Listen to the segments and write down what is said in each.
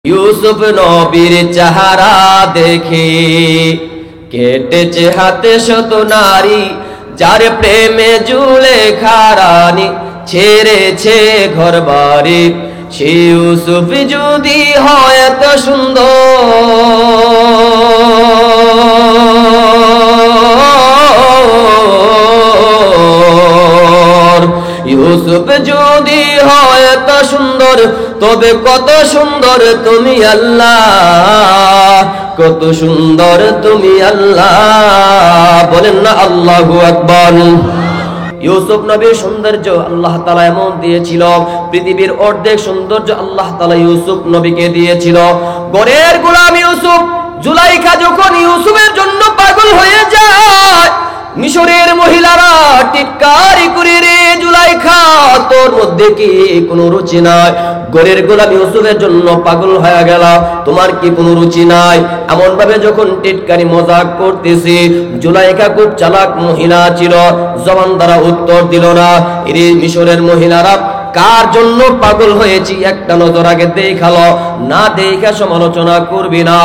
ইউসুফ নবীর চেহারা দেখে কেটেছে হাতে শত নারী, যার প্রেমে জুলেখা রানী ছেড়েছে ঘর বাড়ি। সে ইউসুফ যদি হয় এত সুন্দর, ইউসুফ যদি হয় এত সুন্দর, তবে কত সুন্দর তুমি আল্লাহ, কত সুন্দর তুমি আল্লাহ। বলেন না আল্লাহু আকবার। ইউসুফ নবীর সৌন্দর্য আল্লাহ তাআলা এমন দিয়েছিল, পৃথিবীর অর্ধেক সৌন্দর্য আল্লাহ তাআলা ইউসুফ নবীকে দিয়েছিল। ঘরের গোলাম ইউসুফ, জুলাইখা যখন ইউসুফের জন্য পাগল হয়ে যায়, মিশরের মহিলারা টিটকারি করে, রে জুলাইখা তোর মধ্যে কি কোনো রুচি নাই? ঘরের গোলাম ইউসুফের জন্য পাগল হয়ে গেল, তোমার কি কোনো রুচি নাই? এমন ভাবে যখন টিটকারি মজাক করতেছে, জুলাইখা খুব চালাক মহিলা ছিল, জবান দ্বারা উত্তর দিল না। এর মিশরের মহিলারা কার জন্য পাগল হয়েছি একটা নজর আগে দেখালো, না দেখা সমালোচনা করবি না।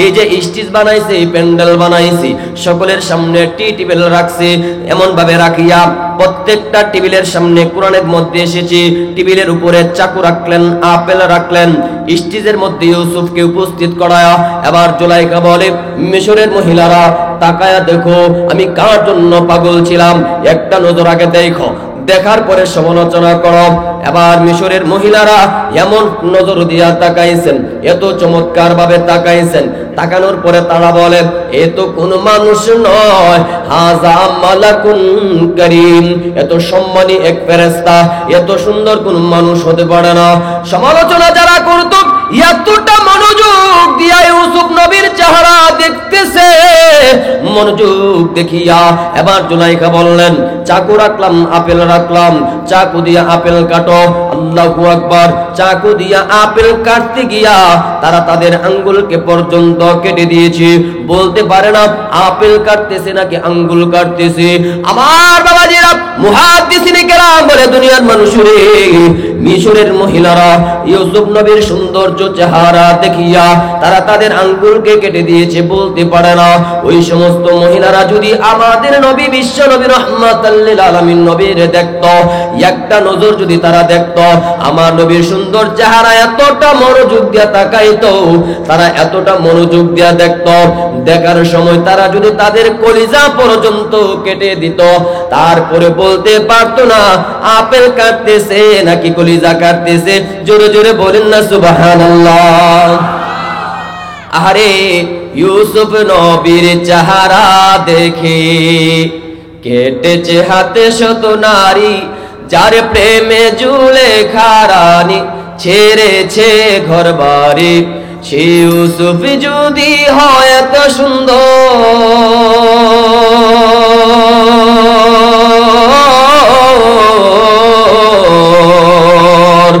এই যে স্টেজ বানাইছে, প্যান্ডেল বানাইছি, সকলের সামনে টেবিল রাখছে, এমন ভাবে রাখিয়া প্রত্যেকটা টেবিলের সামনে কোরআনের মধ্যে এসেছে, টেবিলের উপরে চাকু রাখলেন, আপেল রাখলেন, স্টেজের মধ্যে ইউসুফকে উপস্থিত করায়া। এবার জুলাইখা বলে, মিশরের মহিলারা তাকায়া দেখো আমি কার জন্য পাগল ছিলাম, একটা নজর আগে দেখো, দেখার পরে সমালোচনা করো। এবার মিশরের মহিলারা এমন নজর দিয়া তাকাইছেন, এত চমৎকার ভাবে তাকাইছেন, তাকানোর পরে তারা বলে, এ তো কোন মানুষ নয়, হাযা মালাকুন কারীম, এত সম্মানী এক ফেরেশতা, এত সুন্দর কোন মানুষ হতে পারে না। সমালোচনা যারা করত, এতটা মনোযোগ দিয়া ইউসুফ নবীর চেহারা দেখতেছে, মনোযোগ দেখিয়া এবার জুলাইখা বললেন, চাকু রাখলাম, আপেল রাখলাম, চাকু দিয়া আপেল কাটো। আল্লাহু আকবার। চাকু দিয়া আপেল কাটতে গিয়া তারা তাদের আঙ্গুলকে পর্যন্ত কেটে দিয়েছে, বলতে পারে না আপেল কাটতেছে নাকি আঙ্গুল কাটতেছে। আমার বাবাজিরা, মুহাদ্দিসিনে কেরাম বলে, দুনিয়ার মানুষরে, মিশরের মহিলারা ইউসুফ নবীর সৌন্দর্য চেহারা দেখিয়া তারা তাদের আঙ্গুলকে কেটে দিয়েছে, বলতে পারে না। ওই সমস্ত মহিলারা যদি আমাদের নবী, বিশ্ব নবী রাহমাতাল লিল আলামিন নবীর দেখত, একটা নজর যদি তারা দেখত, আমার নবীর সুন্দর চেহারা এতটা মনোযোগ দিয়া তাকাইতো, তারা এতটা মনোযোগ দিয়া দেখত, দেখার সময় তারা যদি তাদের কলিজা পর্যন্ত কেটে দিত, তারপরে বলতে পারতো না আপেল কাটতেছে নাকি কলিজা কাটতেছে। জোরে জোরে বলেন না সুবহানাল্লাহ। আরে ইউসুফ নবীর চেহারা দেখে কেটেছে হাতে শত নারী, যার প্রেমে জুলেখা রানী ছেড়েছে ঘর বাড়ি। সে ইউসুফ যদি হয় এত সুন্দর,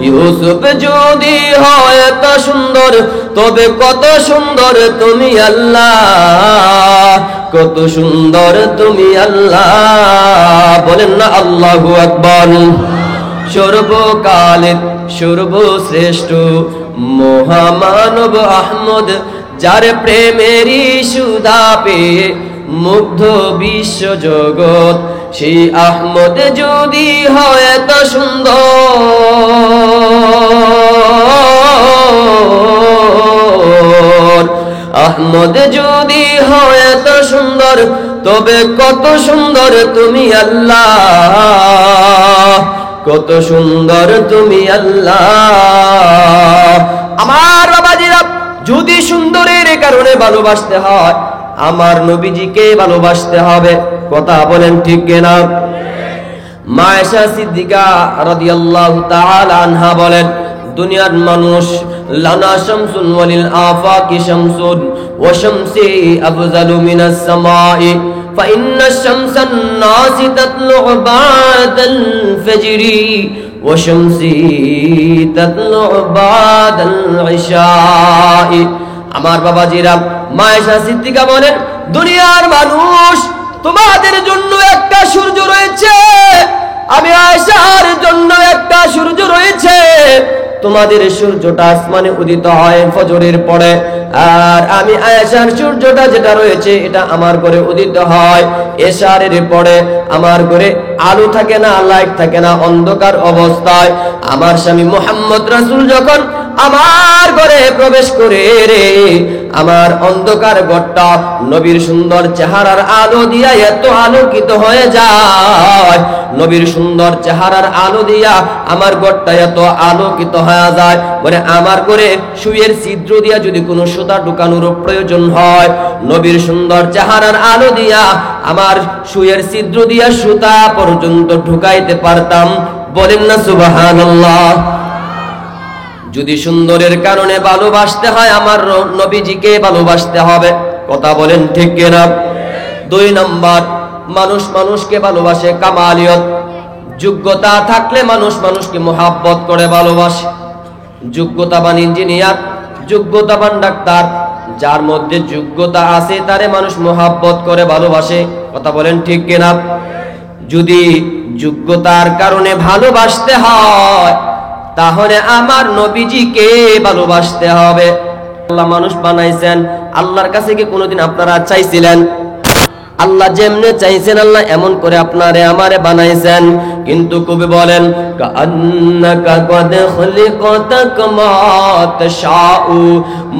ইউসুফ যদি হয় এত সুন্দর, তবে কত সুন্দর তুমি আল্লাহ, কত সুন্দর তুমি আল্লাহ। বলেন না আল্লাহু আকবার। সর্বকালের সর্বশ্রেষ্ঠ মহামানব আহমদ, যার প্রেমেরই সুধা পেয়ে মুগ্ধ বিশ্ব জগৎ, সেই আহমদ যদি হয় এত সুন্দর, আহমদ যদি হয় এত সুন্দর, তবে কত সুন্দর তুমি আল্লাহ, কত সুন্দর তুমি আল্লাহ। আমার বাবাজিরা, যদি সুন্দরের কারণে ভালোবাসতে হয়, আমার নবীজিকে ভালোবাসতে হবে। কথা বলেন ঠিক কিনা? মা আয়েশা সিদ্দিকা রাদিয়াল্লাহু তাআলা আনহা বলেন, দুনিয়ার মানুষ, লানা শামসুন ওয়ালিল আফাকি শামসুন ওয়া শামসি আফজালু মিনাস সামাই, ফাইন্নাশ শামসান নাসি তাতলুউ বা'দাল ফাজরি ওয়া শামসি তাতলুউ বা'দাল ইশাই। আমার বাবাজিরা, মা আয়েশা সিদ্দিকা বলেন, দুনিয়ার মানুষ, তোমাদের জন্য একটা সূর্য রয়েছে, আমি আয়েশার জন্য একটা সূর্য রয়েছে, তোমাদের সূর্যটা আসমানে উদিত হয় ফজরের পরে, আর আমি আয়েশার সূর্যটা যেটা রয়েছে এটা আমার ঘরে উদিত হয় এশারের পরে। আমার ঘরে আলো থাকে না, লাইট থাকে না, অন্ধকার অবস্থায় আমার স্বামী মুহাম্মদ রাসূল যখন আমার ঘরে প্রবেশ করে রে, আমার অন্ধকার ঘরটা নবীর সুন্দর চেহারার আলো দিয়া এত আলোকিত হয়ে যায়, নবীর সুন্দর চেহারার আলো দিয়া আমার ঘরটা এত আলোকিত হয়ে যায়, বলে আমার ঘরে সুইয়ের ছিদ্র দিয়া যদি কোনো সুতা ঢুকানোর প্রয়োজন হয়, নবীর সুন্দর চেহারার আলো দিয়া আমার সুইয়ের ছিদ্র দিয়া সুতা পর্যন্ত ঢুকাইতে পারতাম। বলেন না সুবহানাল্লাহ। যদি সুন্দরের কারণে ভালোবাসতে হয় আমার নবীজিকে ভালোবাসতে হবে, কথা বলেন ঠিক কিনা? 2 নম্বর, মানুষ মানুষকে ভালোবাসে কামালিয়ত, যোগ্যতা থাকলে মানুষ মানুষকে মোহাব্বত করে ভালোবাসে। যোগ্যতাবান ইঞ্জিনিয়ার, যোগ্যতাবান ডাক্তার, যার মধ্যে যোগ্যতা আছে তারে মানুষ মোহাব্বত করে ভালোবাসে, কথা বলেন ঠিক কিনা? যদি যোগ্যতার কারণে ভালোবাসতে হয় তাহলে আমার নবীজিকে ভালোবাসতে হবে। আল্লাহ মানুষ বানাইছেন, আল্লাহর কাছে কি কোনোদিন আপনারা চাইছিলেন? আল্লাহ যেমনে চাইছেন আল্লাহ এমন করে আপনারে আমারে বানাইছেন, কিন্তু কবি বলেন কান্নাকা কদ খুলিকতা কামা তাশাউ,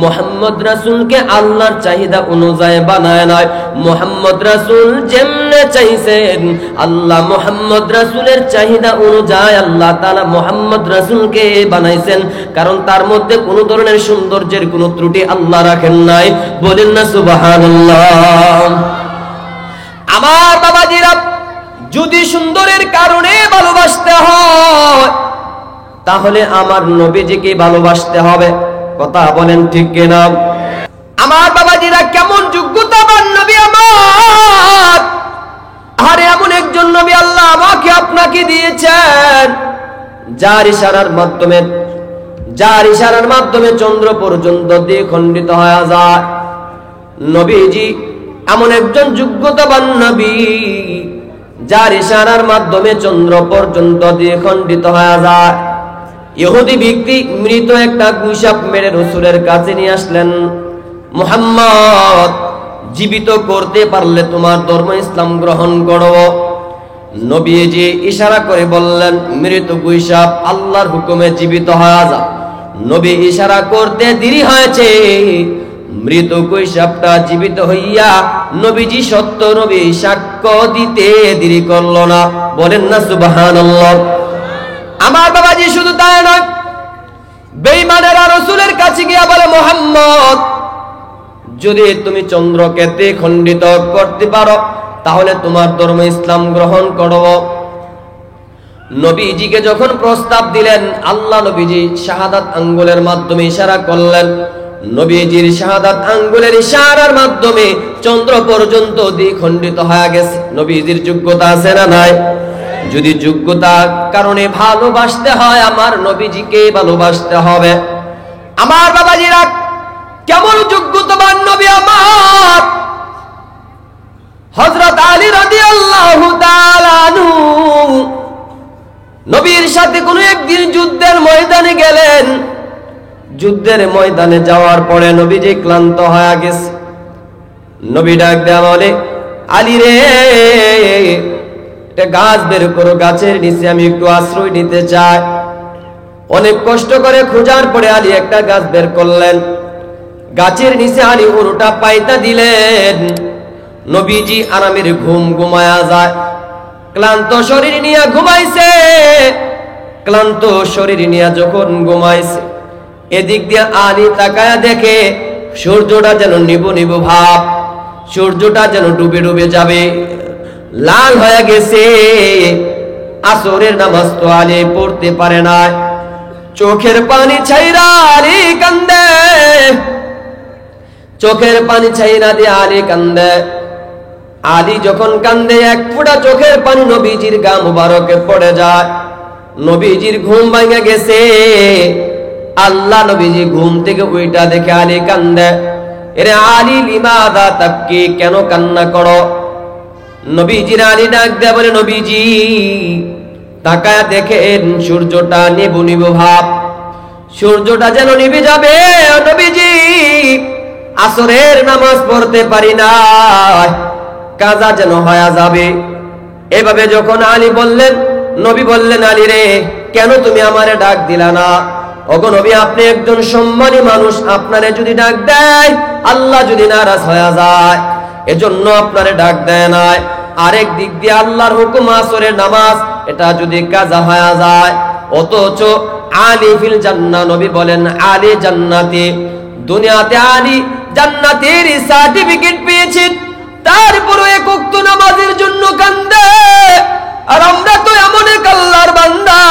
মুহাম্মদ রাসূলকে আল্লাহর চাহিদা অনুযায়ী বানায় নাই। মুহাম্মদ রাসূল যেমনে চাইছেন আল্লাহ মুহাম্মদ রাসূলের চাহিদা অনুযায়ী আল্লাহ তাআলা মুহাম্মদ রাসূলকে বানাইছেন, কারণ তার মধ্যে কোনো ধরনের সৌন্দর্যের কোনো ত্রুটি আল্লাহ রাখেন নাই। বলেন না সুবহানাল্লাহ। আমার বাবাজিরা, যদি সুন্দরের কারণে ভালোবাসতে হয় তাহলে আমার নবীজিকে ভালোবাসতে হবে, কথা বলেন ঠিক কিনা? আমার বাবাজিরা, কেমন যোগ্যতাবান নবী আমার! আরে এমন একজন নবী আল্লাহ আমাকে আপনাকে দিয়েছেন যার ইশারার মাধ্যমে চন্দ্র পর্যন্ত দ্বিখণ্ডিত হয়ে যায়। নবীজি এমন একজন যোগ্যতাবান নবী যার ইশারার মাধ্যমে চন্দ্র পর্যন্ত দ্বিখণ্ডিত হয়ে যায়। ইহুদি ব্যক্তি মৃত একটা গুইসাপ মেরে রাসূলের কাছে নিয়ে আসলেন, মুহাম্মদ জীবিত করতে পারলে তোমার ধর্ম ইসলাম গ্রহণ করব। নবীজি ইশারা করে বললেন, মৃত গুইসাপ আল্লাহর হুকুমে জীবিত হয়ে যা। নবী ইশারা করতে দেরি হয়েছে, মৃত কৈশাবটা জীবিত হইয়া নবীজি সত্য নবী সাক্ষ্য দিতে দেরি করল না। বলেন না সুবহানাল্লাহ। আমার বাবাজি শুধু তাই নয়, বেঈমানেরা রাসূলের কাছে গিয়া বলে, মুহাম্মদ যদি তুমি চন্দ্রকে দ্বিখণ্ডিত করতে পারো তাহলে তোমার ধর্ম ইসলাম গ্রহণ করব। নবীজিকে যখন প্রস্তাব দিলেন, আল্লাহ নবীজি শাহাদাত আঙ্গুলের মাধ্যমে ইশারা করলেন। নবীজির শাহাদাত আঙ্গুলের ইশারার মাধ্যমে চন্দ্র পর্যন্ত দ্বিখণ্ডিত হয়ে গেছে। নবীজির যোগ্যতা আছে না নাই? যদি যোগ্যতার কারণে ভালোবাসতে হয় আমার নবীজিকে ভালোবাসতে হবে। আমার বাবাজিরা, কেমন যোগ্যতাবান নবী আমার! হযরত আলী রাদিয়াল্লাহু তাআলা আনহু নবীর সাথে কোনো একদিন যুদ্ধের ময়দানে গেলেন। যুদ্ধের ময়দানে যাওয়ার পরে নবীজি ক্লান্ত হয়ে গেছে। নবী ডাক দেয়া বলে, আলী রে, একটা গাছ বের করো, গাছের নিচে আমি একটু আশ্রয় নিতে চাই। অনেক কষ্ট করে খোঁজার পরে আলী একটা গাছ বের করলেন। গাছের নিচে আলী উরুটা পাইতা দিলেন। নবীজি আরামের ঘুম ঘুমায়া যায়। ক্লান্ত শরীর নিয়ে ঘুমাইছে। ক্লান্ত শরীর নিয়ে যখন ঘুমাইছে, এদিক দিয়ে আলী তাকায়া দেখে সূর্যটা যেন নিবু নিবু ভাব, সূর্যটা যেন ডুবে ডুবে যাবে, লাল হয়ে গেছে। আসরের নামাজ তো আলী পড়তে পারে না, চোখের পানি ছাইরা আলী কান্দে, চোখের পানি ছাইরা দিয়ে আলী কান্দে। আলী যখন কান্দে এক ফোঁটা চোখের পানি নবীজির গা মুবারকে পড়ে যায়। নবীজির ঘুম ভাঙে গেছে। আল্লাহ নবীজি ঘুম থেকে উইটা দেখে আলী কান্দে। এরে আলী লিমাদা তাবকি, কেন কান্না করো? নবীজির আলী ডাক দেয়া বলে, নবীজি তাকায় দেখেন সূর্যটা নিবু নিবু ভাব, সূর্যটা যেন নিভে যাবে। নবীজি আসরের নামাজ পড়তে পারি না, কাজা যেন হয়ে যাবে। এভাবে যখন আলী বললেন, নবী বললেন, আলী রে, কেন তুমি আমারে ডাক দিলা না? ওগো নবী, আপনি একজন সম্মানী মানুষ, আপনারে যদি ডাক দেয় আল্লাহ যদি নারাজ হয়ে যায়, এজন্য আপনারে ডাক দেয় নাই। আরেক দিক দিয়ে আল্লাহর হুকুম আসরের নামাজ, এটা যদি কাজা হয়ে যায়, অথচ আলী ফিল জান্নাহ, নবী বলেন আলী জান্নাতি। দুনিয়াতে আলী জান্নাতের সার্টিফিকেট পেয়েছেন, তারপরে এক ওয়াক্ত নামাজের জন্য কান্দে। আর আমরা তো এমন এক আল্লাহর বান্দা,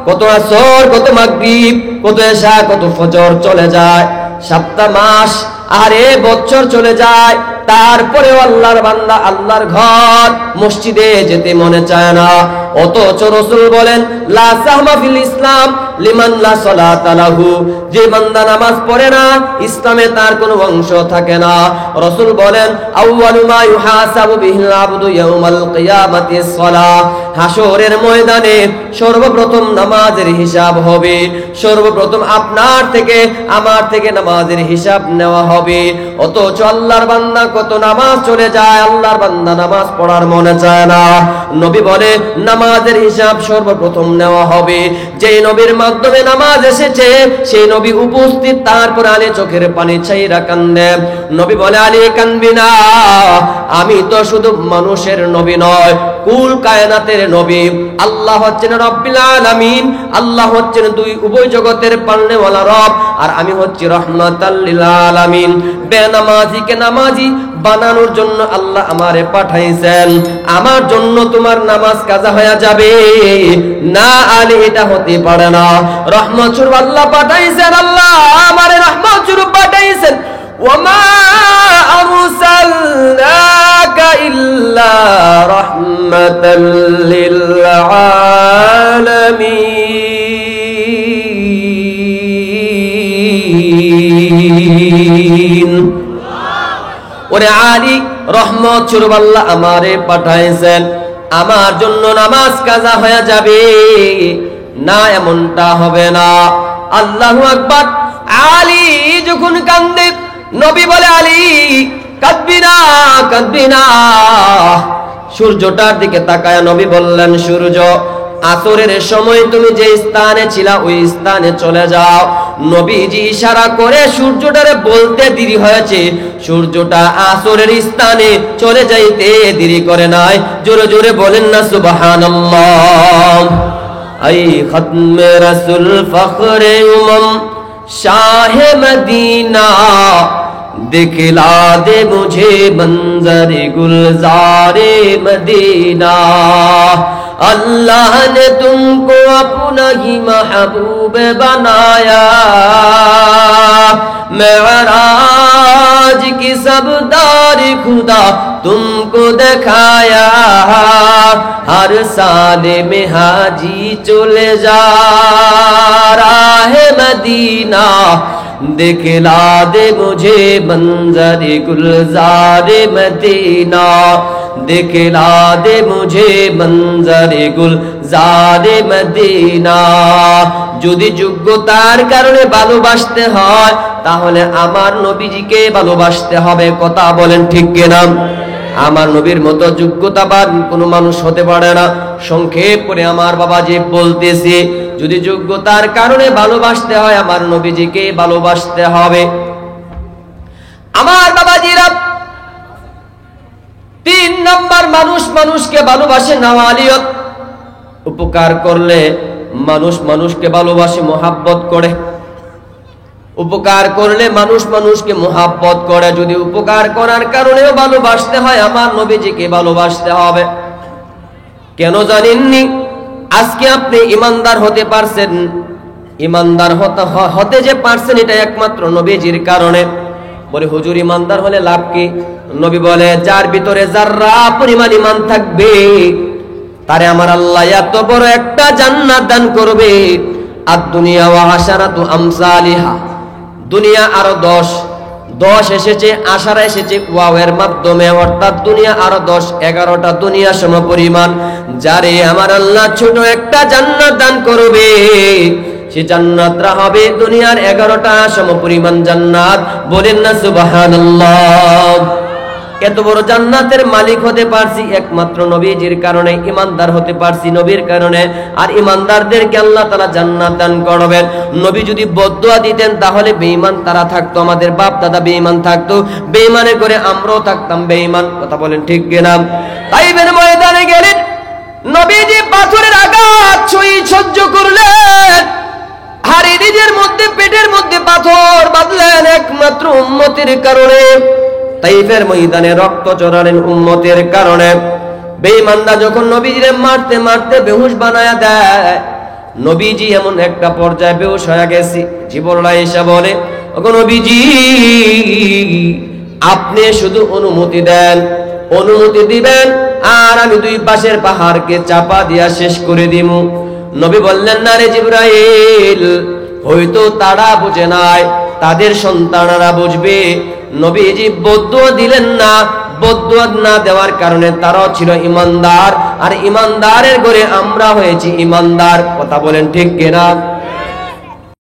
কত আসর, কত মাগরিব, কত এশা, কত ফজর চলে যায়, সপ্তাহ মাস আরে বছর চলে যায়, তারপরেও আল্লাহর বান্দা আল্লাহর ঘর মসজিদে যেতে মনে চায় না। অথচ রাসূল বলেন লা সাহমা ফিল ইসলাম লিমান লা সালাতা লাহু, যে বান্দা নামাজ পড়ে না ইসলামে তার কোনো অংশ থাকে না। রাসূল বলেন আউয়ালু মা ইউহাসাবু বিহিল আবদু ইয়াউমাল কিয়ামাতিস সালাহ, হাসরের ময়দানে সর্বপ্রথম নামাজের হিসাব হবে, সর্বপ্রথম আপনার থেকে আমার থেকে নামাজের হিসাব নেওয়া হবে। অথচ আল্লাহর বান্দা কত নামাজ চলে যায়, আল্লাহর বান্দা নামাজ পড়ার মনে চায় না। নবী বলে নামাজের হিসাব সর্বপ্রথম নেওয়া হবে। যেই নবীর মাধ্যমে নামাজ এসেছে সেই নবী উপস্থিত, তারপর আলী চোখের পানি ছাইরা কান্দে। নবী বলে আলী কান্দবি না, আমি তো শুধু মানুষের নবী নয়, কুল কায়নাতের নবী। আল্লাহ হচ্ছেন রব্বুল আলামিন, আল্লাহ হচ্ছেন দুই উভয় জগতের পালনেওয়ালা রব, আর আমি হচ্ছি রহমাতাল লিল আলামিন। বেনামাজিকে নামাজি বানানোর জন্য আল্লাহ আমারে পাঠাইছেন, আমার জন্য তোমার নামাজ কাজা হয়ে যাবে না আলী, এটা হতে পারে না। রহমত স্বরূপ আল্লাহ পাঠাইছেন, আল্লাহ আমারে রহমত স্বরূপ পাঠাইছেন। ওয়ামা আরসালনাকা ইল্লা রাহমাতাল লিল আলামিন। ওরে আলী, রহমত স্বরূপ আল্লাহ আমারে পাঠাইছেন, আমার জন্য নামাজ কাজা হয়ে যাবে না, এমনটা হবে না। আল্লাহু আকবার। আলী যখন কান্দে, নবী বলে আলী কাঁদবি না, কাঁদবি না। সূর্যটার দিকে তাকায় নবী বললেন, সূর্য, আসরের সময় তুমি যে স্থানে ছিলা ওই স্থানে চলে যাও। নবীজি ইশারা করে সূর্যটারে বলতে দেরি হয়েছে, সূর্যটা আসরের স্থানে চলে যাইতে দেরি করে নাই। জোরে জোরে বলেন না সুবহানাল্লাহ। আই খতমে রাসূল ফখরে উম্ম শাহে মদিনা, दिखला दे मुझे मंजर गुलजारे मदीना। अल्लाह ने तुमको अपना ही महबूब बनाया, मेराज की सब दार खुदा तुमको दिखाया। हर साल में हाजी चले जा राहे मदीना, दिखला दे मुझे मंजर गुलजार मदीना, दिखला दे मुझे मंजर गुलजार मदीना। যদি যোগ্যতার কারণে ভালোবাসতে হয় তাহলে আমার নবীজিকে ভালোবাসতে হবে। কথা বলেন ঠিক কিনা? আমার নবীর মতো যোগ্যতাবান কোনো মানুষ হতে পারে না। সংক্ষেপ করে আমার বাবাজি বলতেছি, যদি যোগ্যতার কারণে ভালোবাসতে হয় আমার নবীজিকে ভালোবাসতে হবে। আমার বাবাজিরা, 3 নম্বর মানুষ মানুষকে ভালোবাসে নওয়ালিয়ত। উপকার করলে মানুষ মানুষকে ভালোবাসে, মোহাব্বত করে। উপকার করলে মানুষ মানুষকে মোহাব্বত করে। যদি উপকার করার কারণেও ভালোবাসতে হয় আমার নবীজিকে ভালোবাসতে হবে। কেন জানেননি? আজকে আপনি ইমানদার হতে পারছেন, ইমানদার হতে যে পারছেন এটা একমাত্র নবীজির কারণে। বলে হুজুর ইমানদার হলে লাভ কি? নবী বলে যার ভিতরে যারা পরিমাণ ইমান থাকবে তারে আমার আল্লাহ এত বড় একটা জান্নাত দান করবে। আর দুনিয়া ওয়া হাসারাতু আমসালিহা, দুনিয়া আরো 10 এসেছে, আশারা এসেছে ওয়াওয়ের মাধ্যমে, অর্থাৎ দুনিয়া আরো 10-11টা দুনিয়া সমপরিমাণ। যারে আমার আল্লাহ ছোট একটা জান্নাত দান করবে সে জান্নাতরা হবে দুনিয়ার 11টা সমপরিমাণ জান্নাত। বলেন না সুবহানাল্লাহ। এত বড় জান্নাতের মালিক হতে পারছি একমাত্র নবীজির কারণে, ইমানদার হতে পারছি নবীর কারণে। আর ইমানদারদেরকে আল্লাহ তাআলা জান্নাত দান করবেন। নবী যদি বদদুয়া দিতেন তাহলে বেঈমান তারা থাকতো, আমাদের বাপ দাদা বেঈমান থাকতো, বেঈমানে করে আমরাও থাকতাম বেঈমান। কথা বলেন ঠিক কিনা? তাইবের ময়দানে গেলেন, নবীজি পাথরের আঘাত সহ্য করলেন, আর নিজের মধ্যে পেটের মধ্যে পাথর বাঁধলেন একমাত্র উম্মতের কারণে। তাইফের ময়দানে রক্ত ঝরালেন উম্মতের কারণে। বেঈমানরা যখন নবীজিরে মারতে মারতে বেহুশ বানায়া দেয়, নবীজি এমন একটা পর্যায়ে বেহুশ হয়ে গেছে, জিবরাইল এসে বলে, ওগো নবীজি, আপনি শুধু অনুমতি দেন, অনুমতি দিবেন আর আমি দুই পাশের পাহাড়কে চাপা দিয়া শেষ করে দিমু। নবী বললেন, না রে জিবরাইল, হয়তো তারা বুঝে নাই, তাদের সন্তানরা বুঝবে। নবীজি বদদুয়া দিলেন না, বদদুয়া না দেওয়ার কারণে তারাও ছিল ইমানদার, আর ইমানদারের ঘরে আমরা হয়েছি ইমানদার। কথা বলেন ঠিক কিনা?